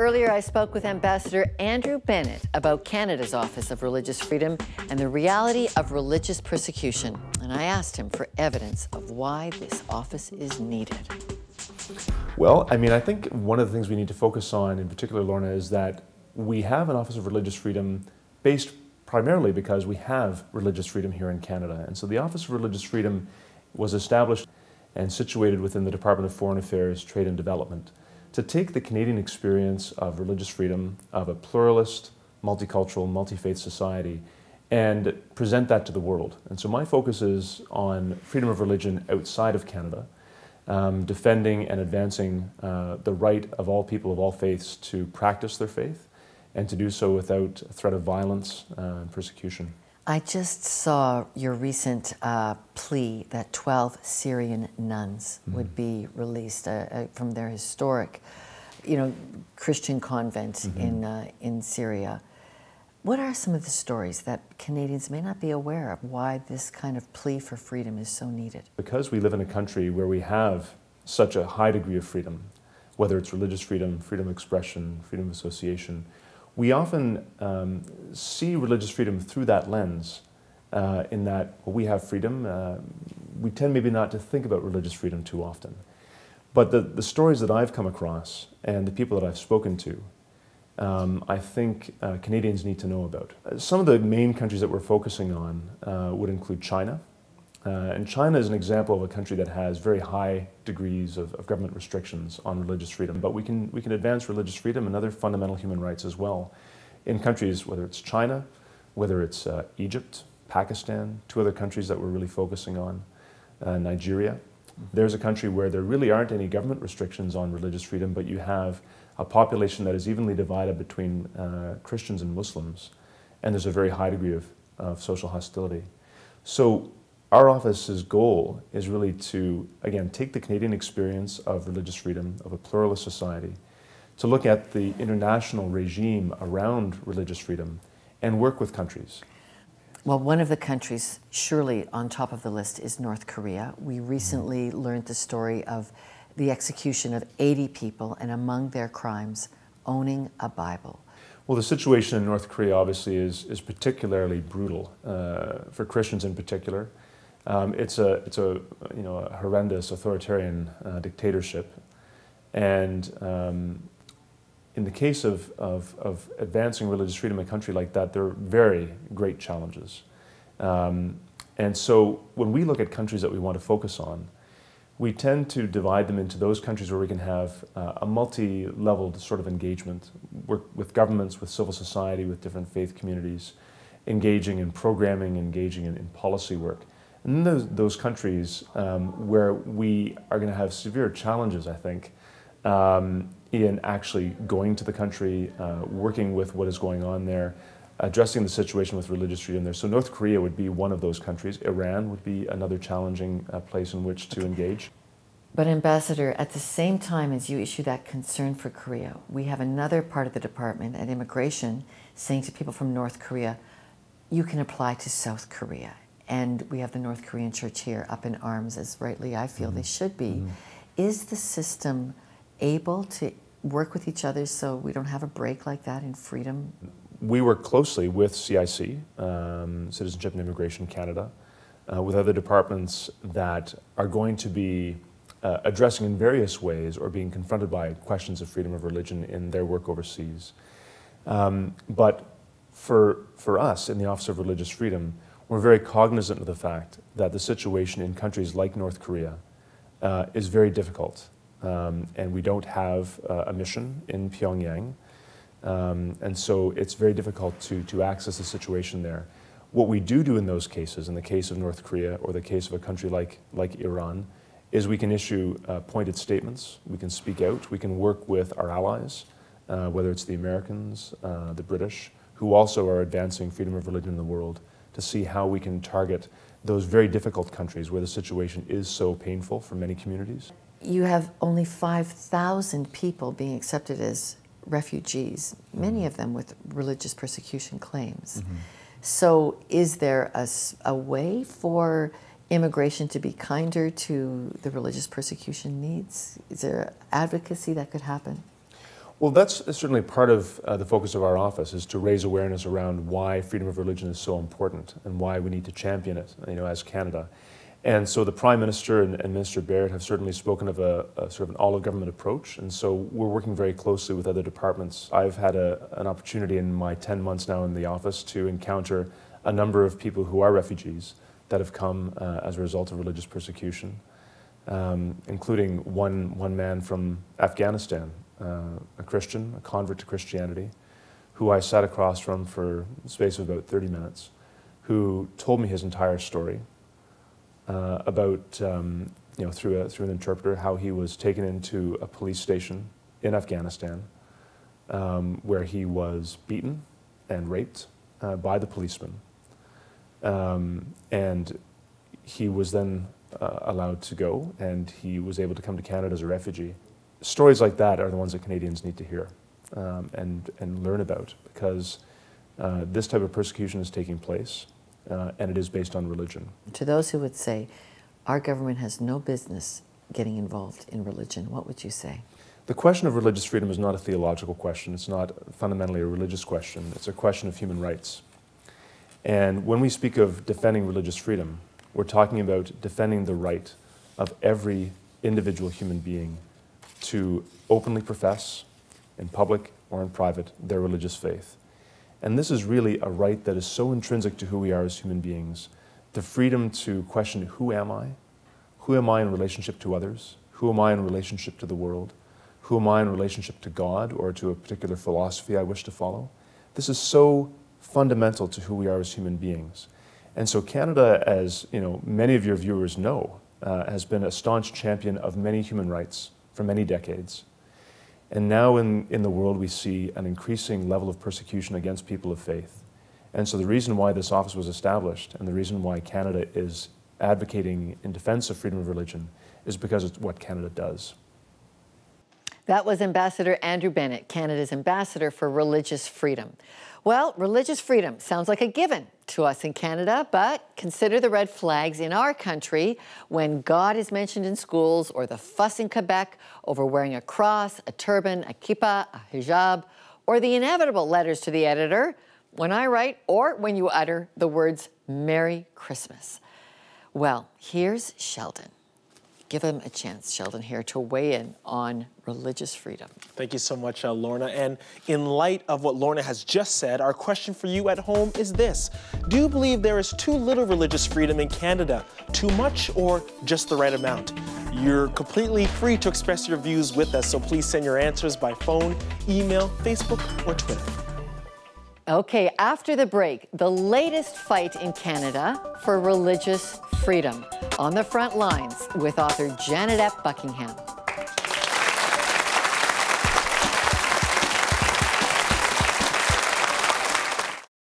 Earlier, I spoke with Ambassador Andrew Bennett about Canada's Office of Religious Freedom and the reality of religious persecution. And I asked him for evidence of why this office is needed. Well, I think one of the things we need to focus on in particular, Lorna, is that we have an Office of Religious Freedom based primarily because we have religious freedom here in Canada. And so the Office of Religious Freedom was established and situated within the Department of Foreign Affairs, Trade and Development to take the Canadian experience of religious freedom, of a pluralist, multicultural, multi-faith society, and present that to the world. And so my focus is on freedom of religion outside of Canada, defending and advancing the right of all people of all faiths to practice their faith and to do so without threat of violence and persecution. I just saw your recent plea that 12 Syrian nuns would be released from their historic, Christian convent in Syria. What are some of the stories that Canadians may not be aware of, why this kind of plea for freedom is so needed? Because we live in a country where we have such a high degree of freedom, whether it's religious freedom, freedom of expression, freedom of association, we often see religious freedom through that lens, in that we have freedom. We tend maybe not to think about religious freedom too often. But the stories that I've come across and the people that I've spoken to, I think Canadians need to know about. Some of the main countries that we're focusing on would include China. And China is an example of a country that has very high degrees of government restrictions on religious freedom. But we can advance religious freedom and other fundamental human rights as well in countries, whether it's China, whether it's Egypt, Pakistan, two other countries that we're really focusing on, Nigeria. There's a country where there really aren't any government restrictions on religious freedom, but you have a population that is evenly divided between Christians and Muslims, and there's a very high degree of social hostility. So our office's goal is really to, again, take the Canadian experience of religious freedom, of a pluralist society, to look at the international regime around religious freedom and work with countries. Well, one of the countries surely on top of the list is North Korea. We recently learned the story of the execution of 80 people, and among their crimes, owning a Bible. Well, the situation in North Korea obviously is particularly brutal for Christians in particular. It's a horrendous authoritarian dictatorship, and in the case of advancing religious freedom in a country like that, there are very great challenges. And so when we look at countries that we want to focus on, we tend to divide them into those countries where we can have a multi-leveled sort of engagement, work with governments, with civil society, with different faith communities, engaging in programming, engaging in policy work. And then those countries where we are going to have severe challenges, I think, in actually going to the country, working with what is going on there, addressing the situation with religious freedom there. So North Korea would be one of those countries. Iran would be another challenging place in which to engage. But Ambassador, at the same time as you issue that concern for Korea, we have another part of the department at immigration saying to people from North Korea, you can apply to South Korea. And we have the North Korean church here up in arms, as rightly I feel they should be. Is the system able to work with each other so we don't have a break like that in freedom? We work closely with CIC, Citizenship and Immigration Canada, with other departments that are going to be addressing in various ways or being confronted by questions of freedom of religion in their work overseas. But for us in the Office of Religious Freedom, we're very cognizant of the fact that the situation in countries like North Korea is very difficult. And we don't have a mission in Pyongyang. And so it's very difficult to access the situation there. What we do in those cases, in the case of North Korea or the case of a country like Iran, is we can issue pointed statements, we can speak out, we can work with our allies, whether it's the Americans, the British, who also are advancing freedom of religion in the world, to see how we can target those very difficult countries where the situation is so painful for many communities. You have only 5,000 people being accepted as refugees, many of them with religious persecution claims. So is there a way for immigration to be kinder to the religious persecution needs? Is there advocacy that could happen? Well, that's certainly part of the focus of our office, is to raise awareness around why freedom of religion is so important and why we need to champion it, as Canada. And so the Prime Minister and Minister Baird have certainly spoken of a sort of an all-of-government approach, and so we're working very closely with other departments. I've had an opportunity in my 10 months now in the office to encounter a number of people who are refugees that have come as a result of religious persecution, including one man from Afghanistan, a Christian, a convert to Christianity, who I sat across from for the space of about 30 minutes, who told me his entire story about, through an interpreter, how he was taken into a police station in Afghanistan where he was beaten and raped by the policeman. And he was then allowed to go, and he was able to come to Canada as a refugee. Stories like that are the ones that Canadians need to hear and learn about, because this type of persecution is taking place, and it is based on religion. To those who would say, our government has no business getting involved in religion, what would you say? The question of religious freedom is not a theological question. It's not fundamentally a religious question. It's a question of human rights. And when we speak of defending religious freedom, we're talking about defending the right of every individual human being to openly profess, in public or in private, their religious faith. And this is really a right that is so intrinsic to who we are as human beings. The freedom to question, who am I? Who am I in relationship to others? Who am I in relationship to the world? Who am I in relationship to God or to a particular philosophy I wish to follow? This is so fundamental to who we are as human beings. And so Canada, as many of your viewers know, has been a staunch champion of many human rights for many decades. And now in the world we see an increasing level of persecution against people of faith. And so the reason why this office was established and the reason why Canada is advocating in defense of freedom of religion is because it's what Canada does. That was Ambassador Andrew Bennett, Canada's Ambassador for Religious Freedom. Well, religious freedom sounds like a given to us in Canada, but consider the red flags in our country when God is mentioned in schools, or the fuss in Quebec over wearing a cross, a turban, a kippah, a hijab, or the inevitable letters to the editor when I write or when you utter the words Merry Christmas. Well, here's Sheldon. Give him a chance, Sheldon, here to weigh in on religious freedom. Thank you so much, Lorna. And in light of what Lorna has just said, our question for you at home is this. Do you believe there is too little religious freedom in Canada? Too much or just the right amount? You're completely free to express your views with us, so please send your answers by phone, email, Facebook, or Twitter. Okay, after the break, the latest fight in Canada for religious freedom. On the front lines with author Janet F. Buckingham.